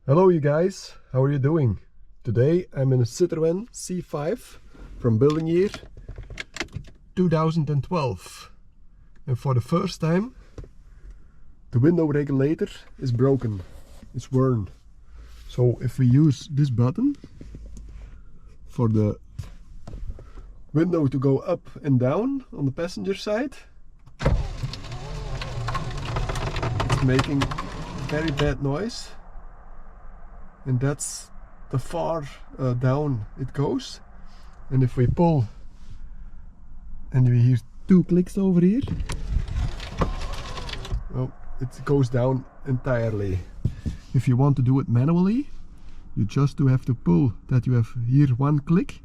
Hello you guys, how are you doing? Today I'm in a Citroen C5 from building year 2012, and for the first time the window regulator is broken, it's worn. So if we use this button for the window to go up and down on the passenger side, it's making very bad noise. And that's the far down it goes. And if we pull and we hear two clicks over here, well, it goes down entirely. If you want to do it manually, you just have to pull that you have here one click,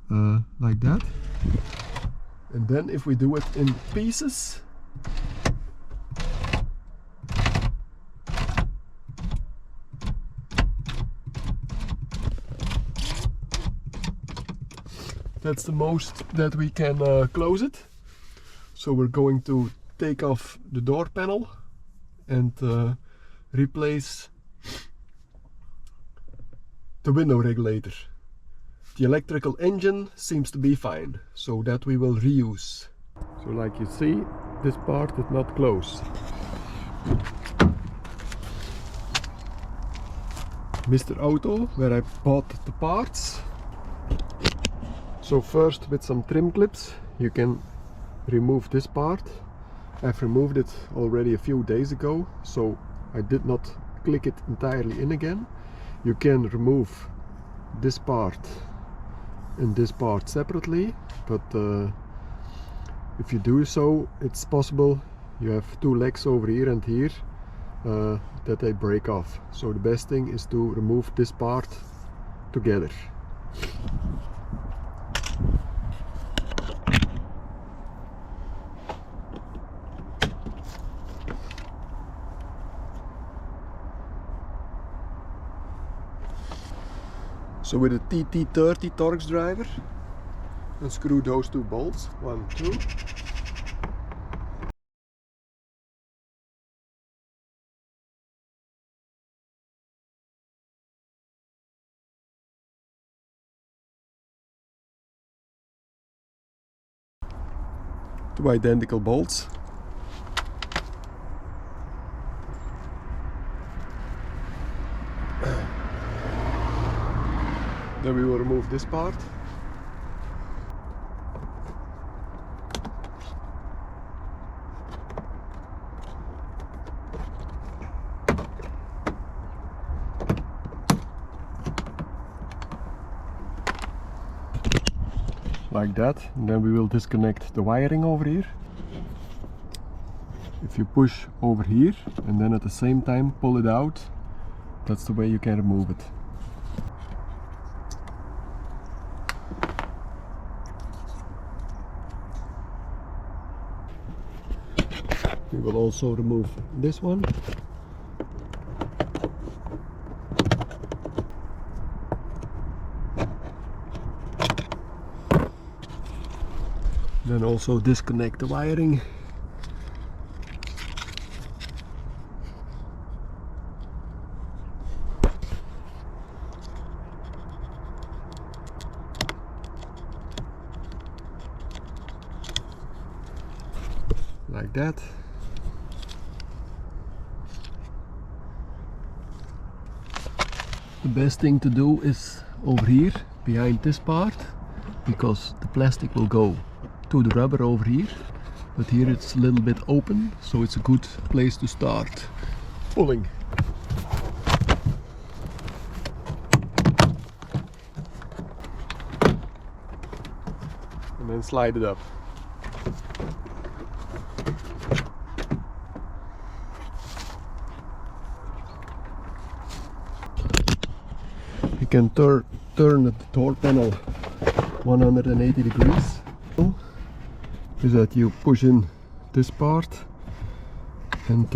like that. And then if we do it in pieces, that's the most that we can close it. So we're going to take off the door panel and replace the window regulator. The electrical engine seems to be fine, so that we will reuse. So like you see, this part is not closed. Mr. Auto, where I bought the parts. So first, with some trim clips you can remove this part. I've removed it already a few days ago, so I did not click it entirely in again. You can remove this part and this part separately, but if you do so, it's possible you have two legs over here and here that they break off. So the best thing is to remove this part together. So with a TT30 Torx driver, unscrew those two bolts, 1, 2. Two identical bolts. Then we will remove this part. Like that, and then we will disconnect the wiring over here. If you push over here and then at the same time pull it out, that's the way you can remove it. We will also remove this one. Then also disconnect the wiring. Like that. The best thing to do is over here, behind this part, because the plastic will go to the rubber over here, but here it's a little bit open, so it's a good place to start pulling. And then slide it up. You can turn the door panel 180 degrees. Is that you push in this part and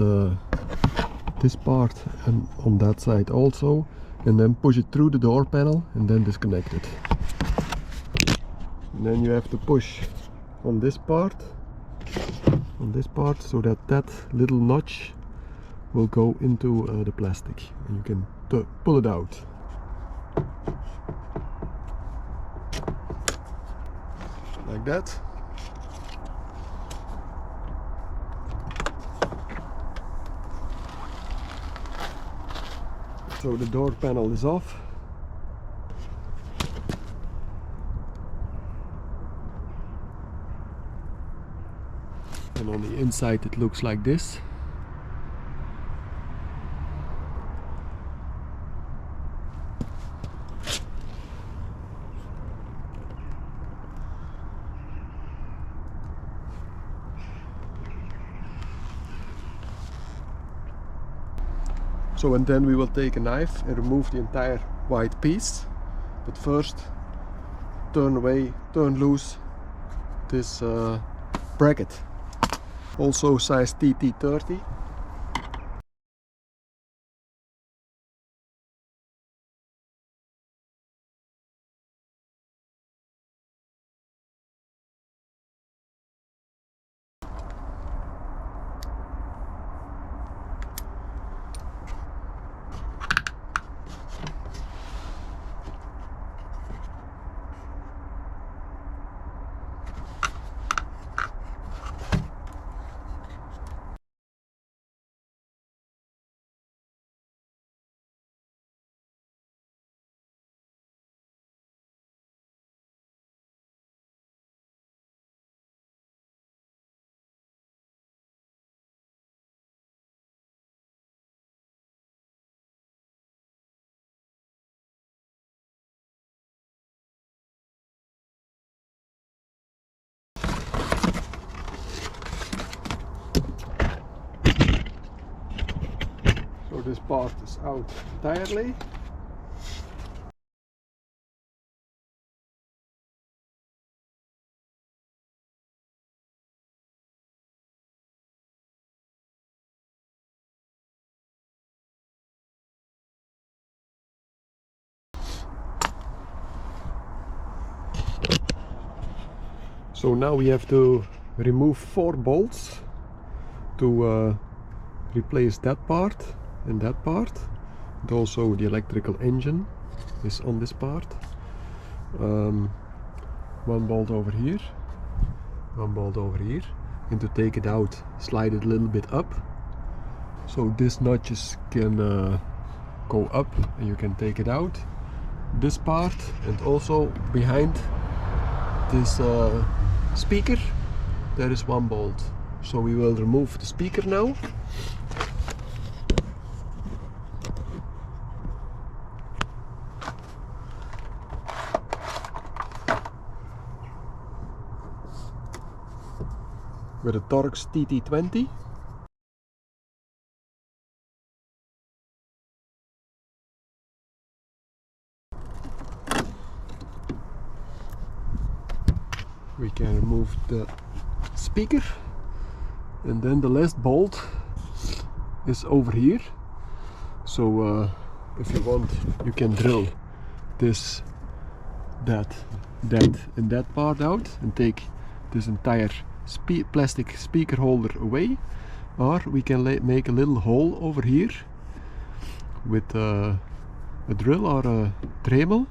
this part, and on that side also, and then push it through the door panel and then disconnect it. And then you have to push on this part, so that that little notch will go into the plastic, and you can pull it out. Like that. So the door panel is off. And on the inside it looks like this. So, and then we will take a knife and remove the entire white piece. But first, turn loose this bracket. Also size TT30. So this part is out entirely. So now we have to remove 4 bolts to replace that part and that part. And also the electrical engine is on this part. 1 bolt over here, 1 bolt over here. And to take it out, slide it a little bit up. So these notches can go up and you can take it out. This part, and also behind this speaker there is 1 bolt. So we will remove the speaker now. With a Torx TT20. We can remove the speaker, and then the last bolt is over here. So if you want, you can drill this, that and that part out and take this entire plastic speaker holder away, or we can make a little hole over here with a drill or a Dremel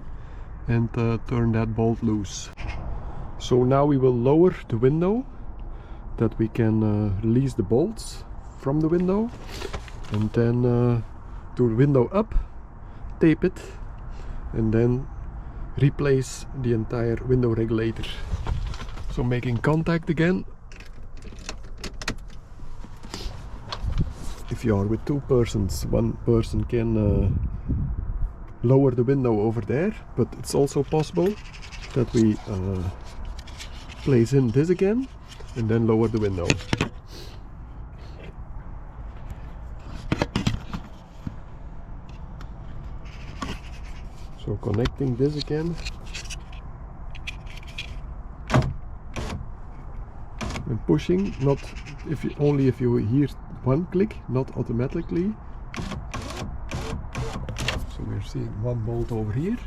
and turn that bolt loose. So now we will lower the window that we can release the bolts from the window, and then do the window up, tape it, and then replace the entire window regulator. So making contact again. If you are with 2 persons, 1 person can lower the window over there, but it's also possible that we place in this again and then lower the window. So connecting this again and pushing, not if you, only if you hear 1 click, not automatically. So we're seeing 1 bolt over here,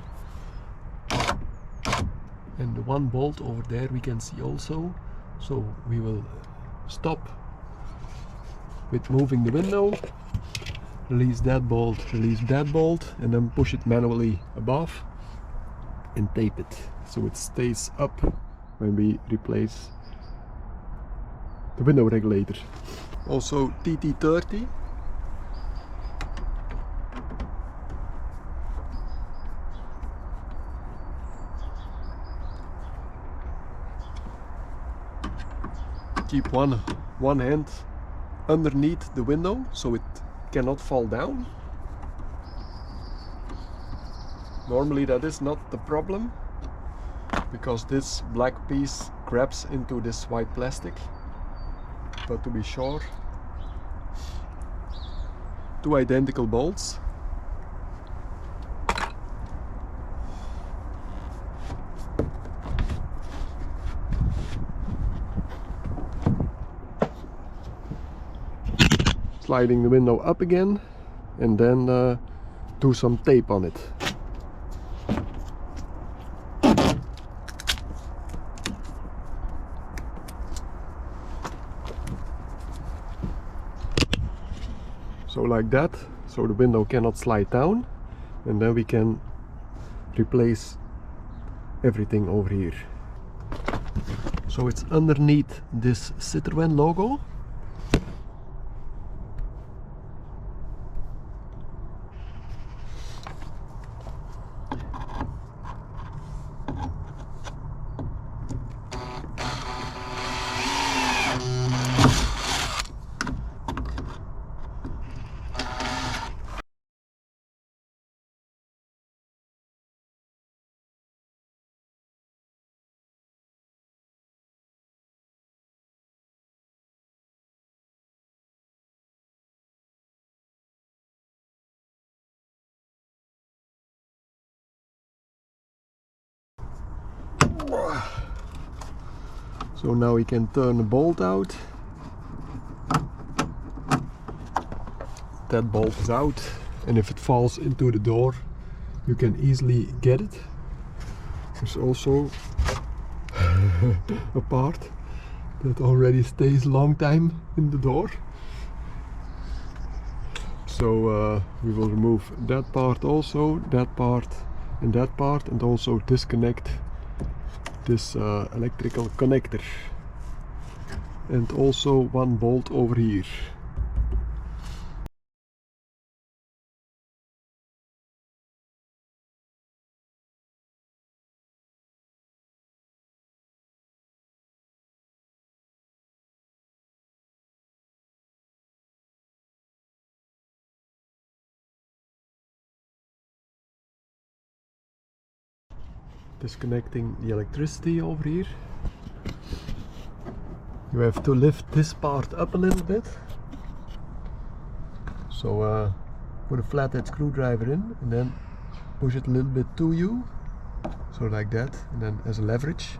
and the 1 bolt over there we can see also. So we will stop with moving the window release that bolt, and then push it manually above and tape it so it stays up when we replace the window regulator. Also TT30. Keep one hand underneath the window so it cannot fall down. Normally that is not the problem, because this black piece grabs into this white plastic. But to be sure, 2 identical bolts. Sliding the window up again, and then do some tape on it. So like that, so the window cannot slide down, and then we can replace everything over here. So it's underneath this Citroen logo. So now we can turn the bolt out. That bolt is out, and if it falls into the door, you can easily get it. There's also a part that already stays a long time in the door. So we will remove that part also, that part, and also disconnect this electrical connector, and also 1 bolt over here. Disconnecting the electricity over here. You have to lift this part up a little bit. So put a flathead screwdriver in and then push it a little bit to you. So like that, and then as a leverage.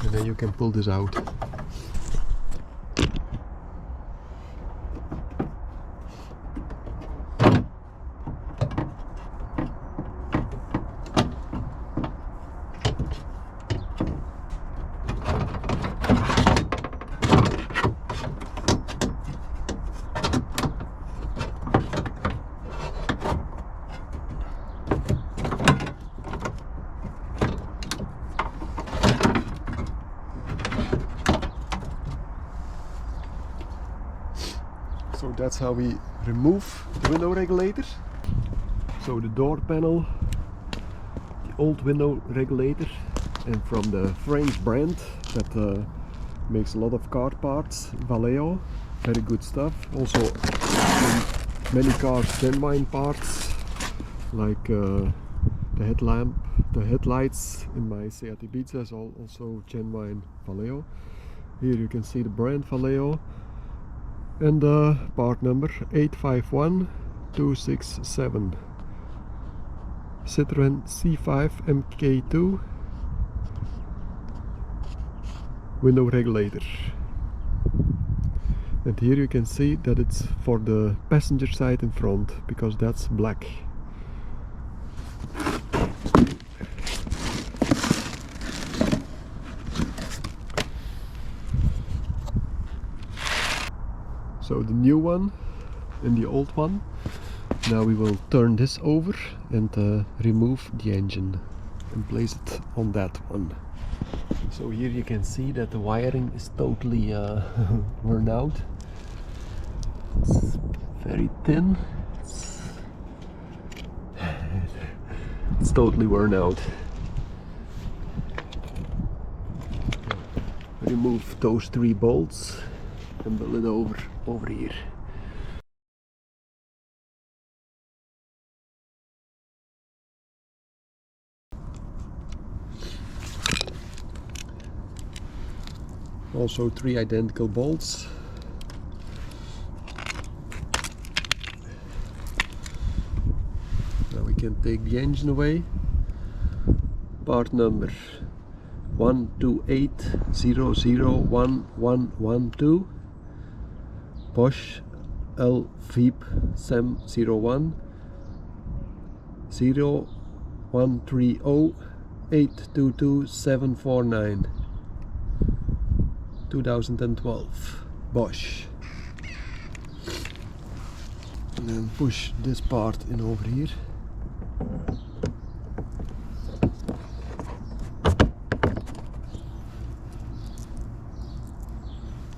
And then you can pull this out. So that's how we remove the window regulator. So the door panel, the old window regulator, and from the French brand that makes a lot of car parts, Valeo, very good stuff. Also in many cars genuine parts, like the headlamp, the headlights in my Seat Ibiza is also genuine Valeo. Here you can see the brand Valeo. And the part number 851267, Citroen C5 MK2 window regulator. And here you can see that it's for the passenger side in front, because that's black. So the new one and the old one, Now we will turn this over and remove the engine and place it on that one. So here you can see that the wiring is totally worn out. It's very thin. It's totally worn out. Remove those 3 bolts and build it over here. Also 3 identical bolts. Now we can take the engine away. Part number 128001112, Bosch L Veep SEM 01 0130 822749, 2012 Bosch. And then push this part in over here.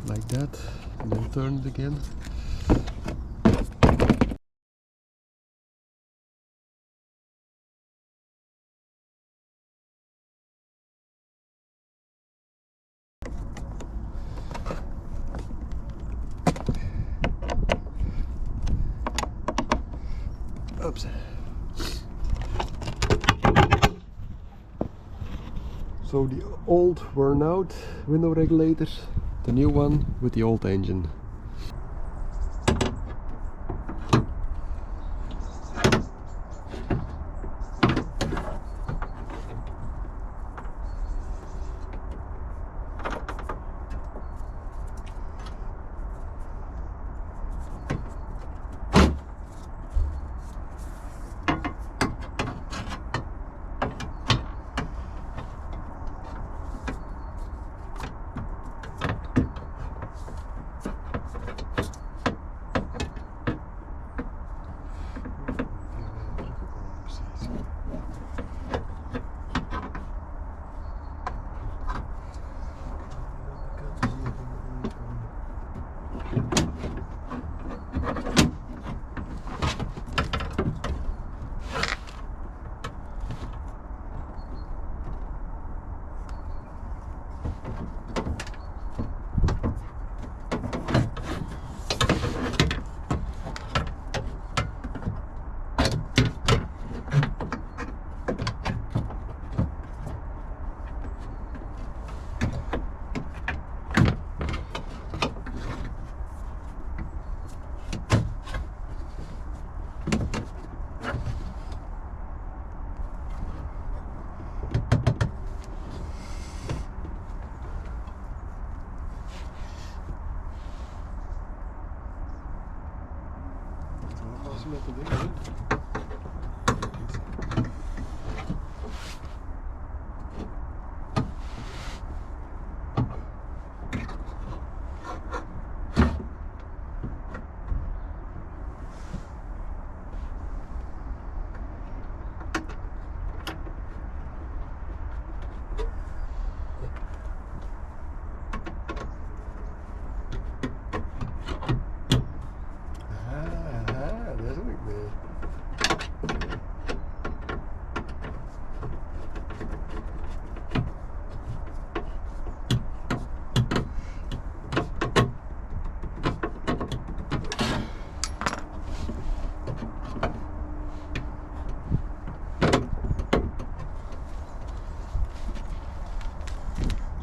Like that, and then turn it again. Oops. So the old worn out window regulator, the new one with the old engine.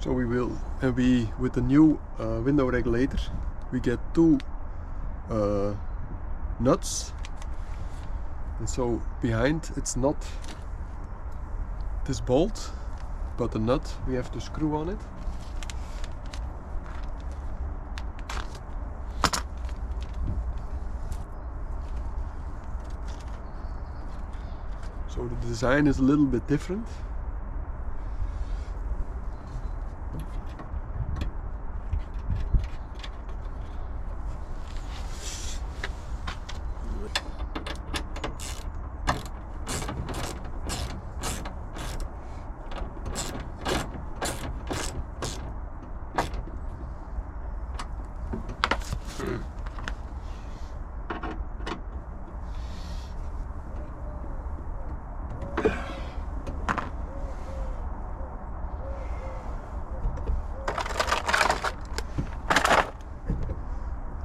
So we will, and with the new window regulator, we get 2 nuts, and so behind it's not this bolt, but the nut we have to screw on it. So the design is a little bit different.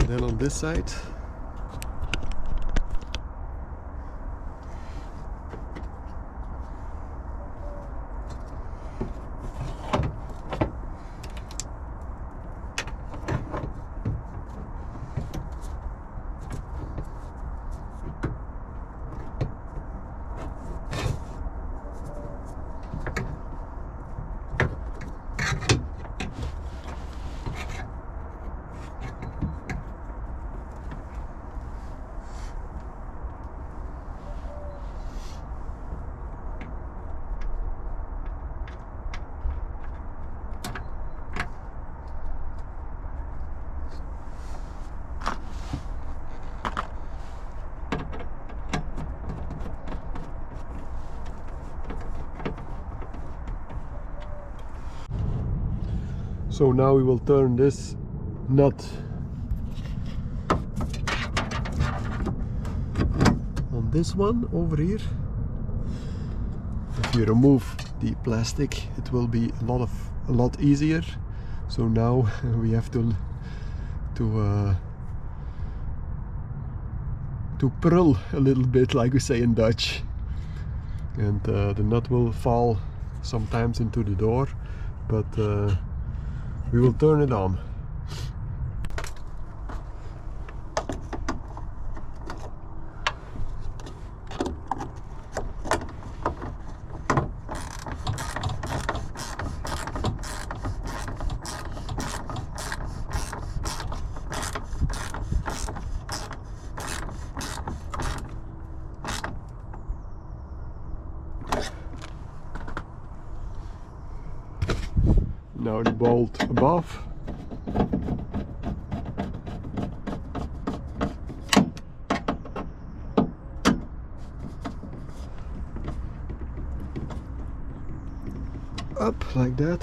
Then on this side, so now we will turn this nut on this one over here. If you remove the plastic, it will be a lot easier. So now we have to prul a little bit, like we say in Dutch, and the nut will fall sometimes into the door, but we will turn it on. Now the bolt above. Up like that.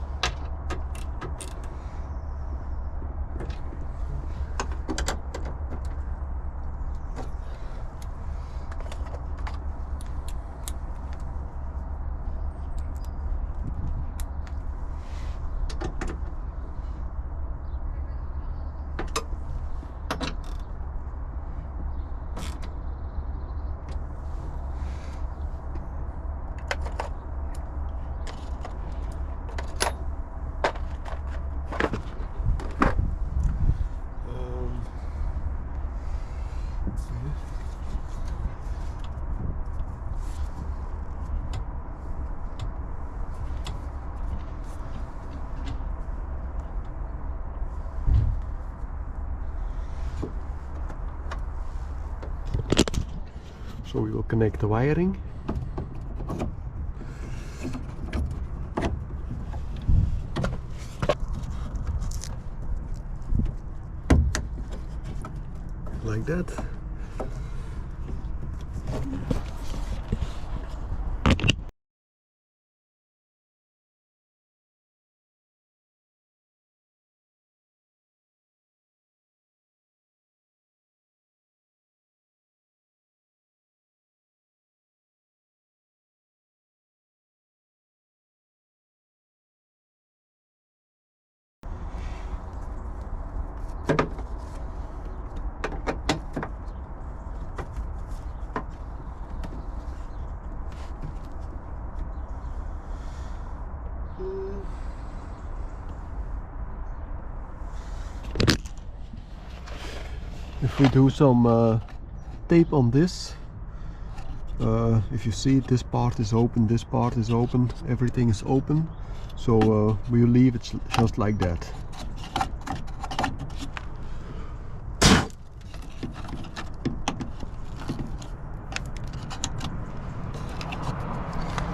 So we will connect the wiring. Like that. If we do some tape on this, if you see this part is open, this part is open, everything is open, so we'll leave it just like that.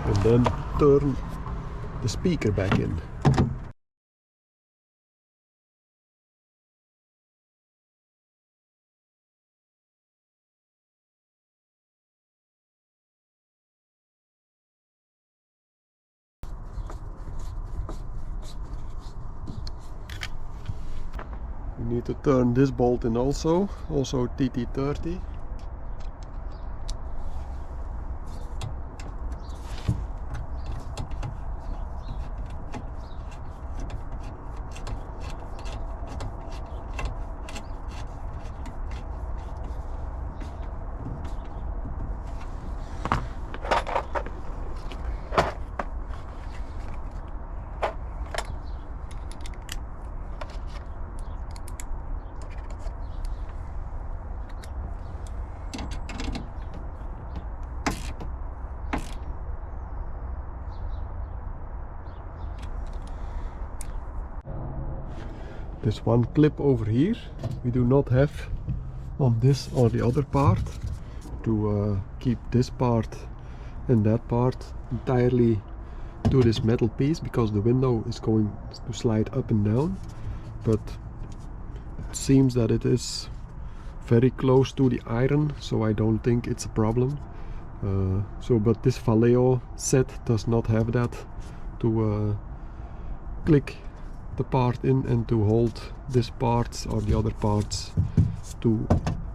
And then turn the speaker back in. We need to turn this bolt in also TT30. There's one clip over here we do not have on this or the other part to keep this part and that part entirely to this metal piece, because the window is going to slide up and down, but it seems that it is very close to the iron, so I don't think it's a problem. But this Valeo set does not have that to click the part in and to hold this part or the other parts to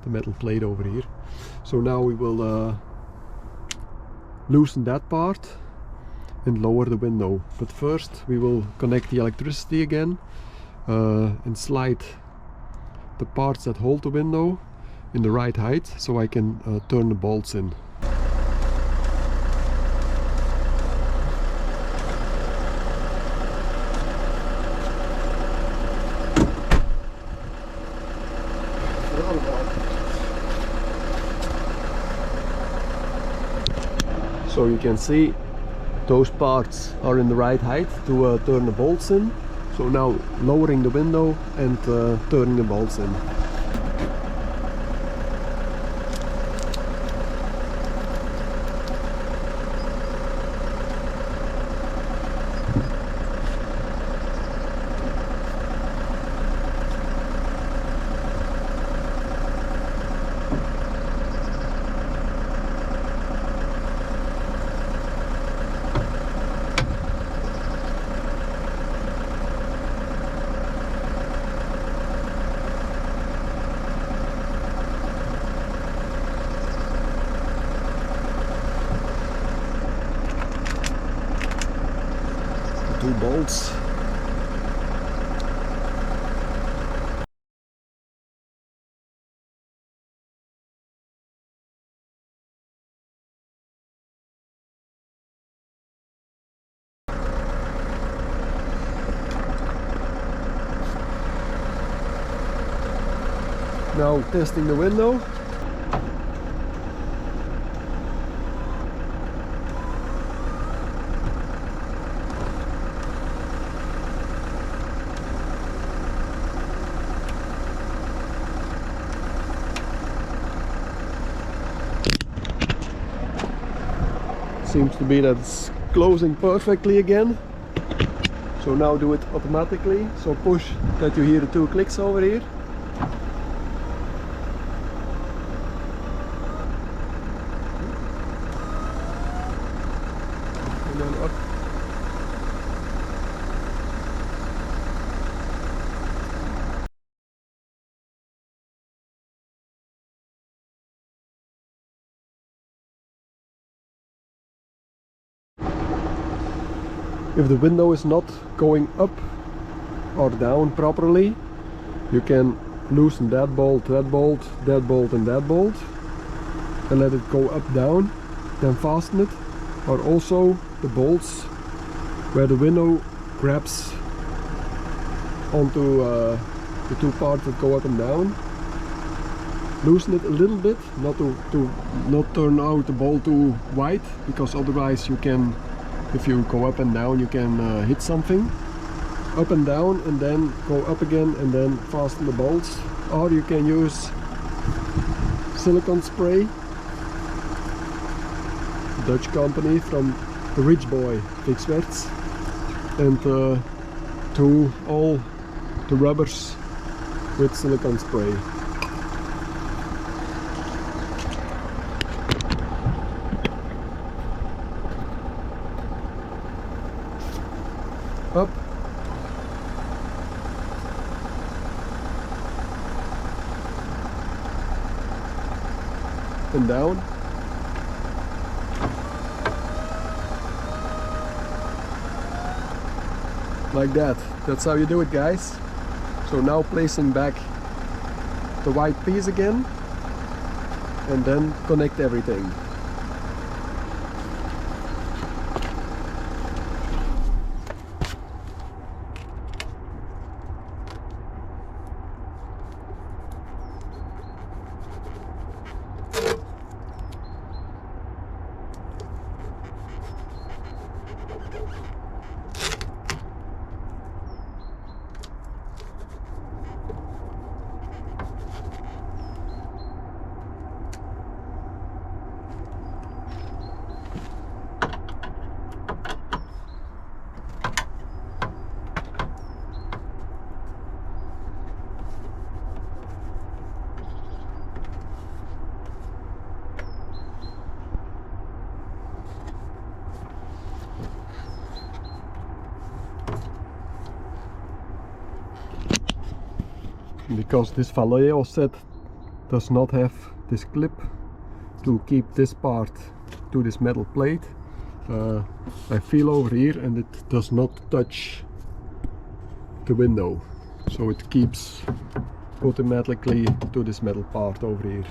the metal plate over here. So now we will loosen that part and lower the window, but first we will connect the electricity again and slide the parts that hold the window in the right height so I can turn the bolts in. So you can see those parts are in the right height to turn the bolts in. So now lowering the window and turning the bolts in. Two bolts. Now testing the window. Seems to be that it's closing perfectly again. So now do it automatically. So push that you hear the two clicks over here. And then up. If the window is not going up or down properly, you can loosen that bolt, that bolt, that bolt and that bolt and let it go up down, then fasten it. Or also the bolts where the window grabs onto the two parts that go up and down. Loosen it a little bit, not to not turn out the bolt too wide, because otherwise you can, if you go up and down, you can hit something. Up and down and then go up again and then fasten the bolts. Or you can use silicone spray, Dutch company from the rich boy Fixwerts, and to all the rubbers with silicone spray. Up and down. Like that. That's how you do it, guys. So now placing back the white piece again and then connect everything. because this Valeo set does not have this clip to keep this part to this metal plate. I feel over here and it does not touch the window, so it keeps automatically to this metal part over here.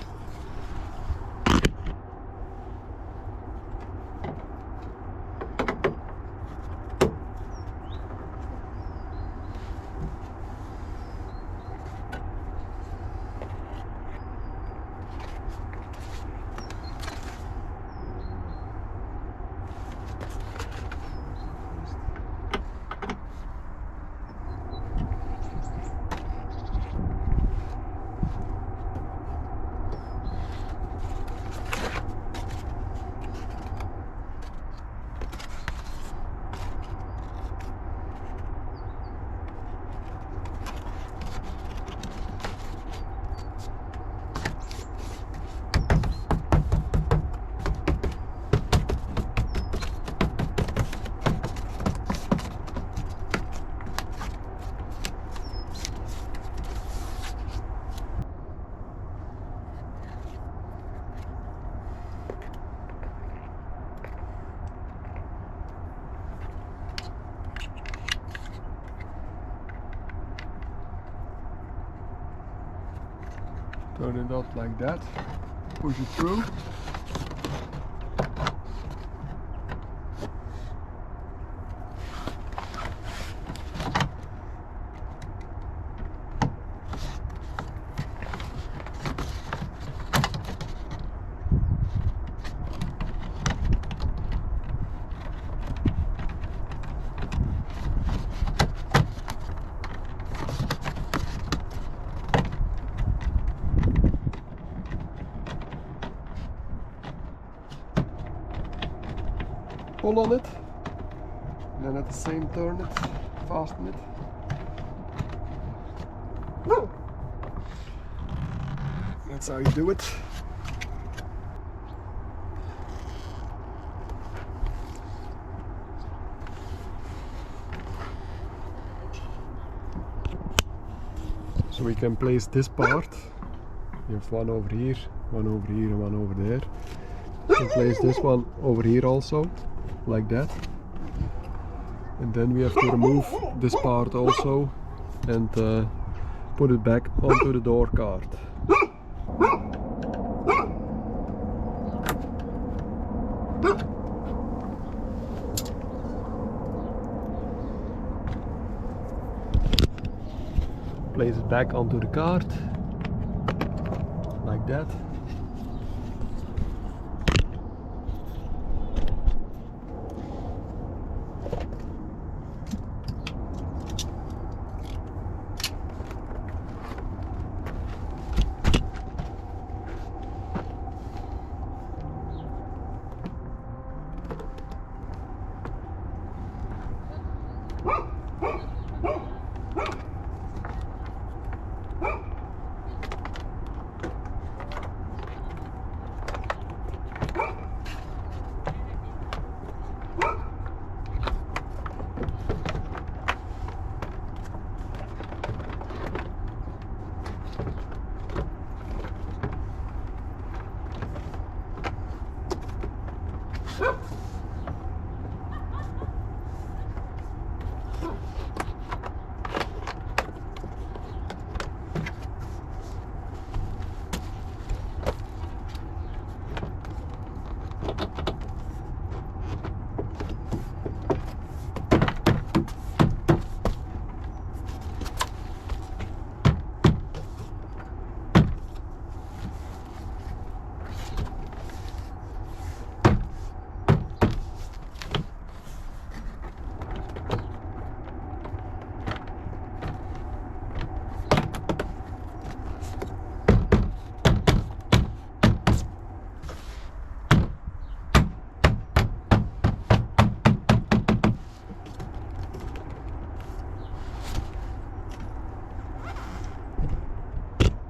Turn it up like that, push it through. Pull on it, and then at the same turn it, fasten it. That's how you do it. So we can place this part. You have one over here, one over here, and one over there. You can place this one over here also, like that. And then we have to remove this part also and put it back onto the door card. Place it back onto the cart, like that.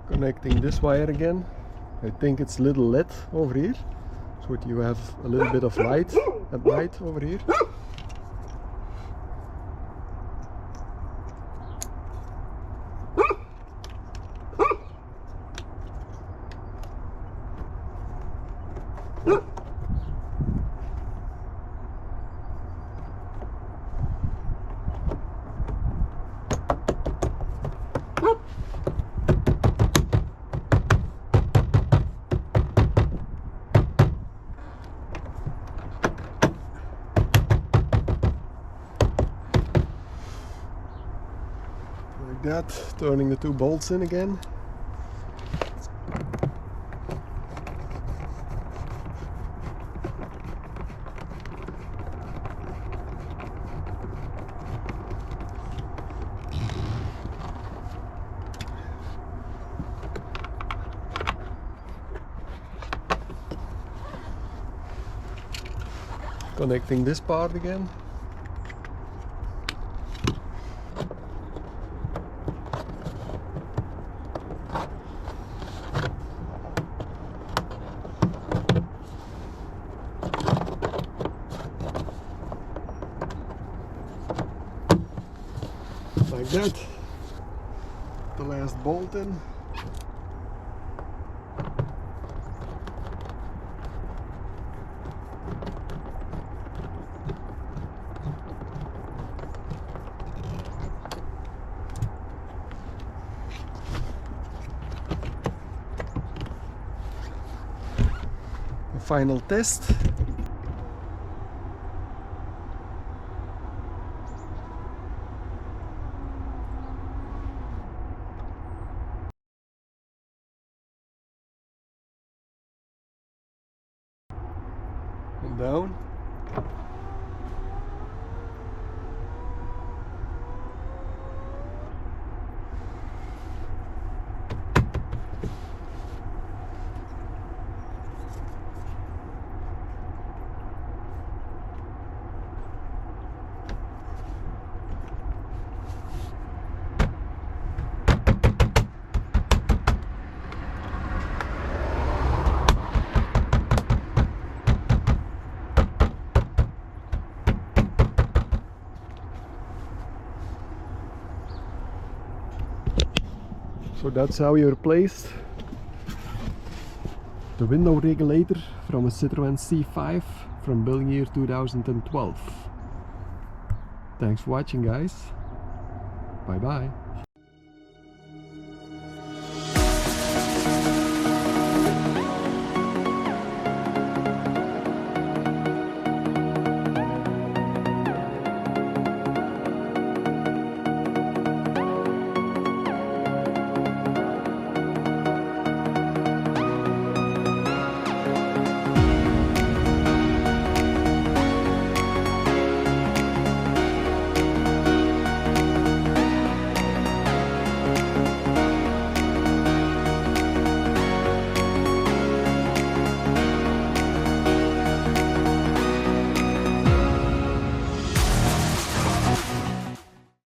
Connecting this wire again. I think it's a little lit over here, so that you have a little bit of light at night over here. Like that, turning the two bolts in again. Connecting this part again. Like that. The last bolt in. A final test. And down. So that's how you replaced the window regulator from a Citroen C5 from building year 2012. Thanks for watching, guys. Bye bye.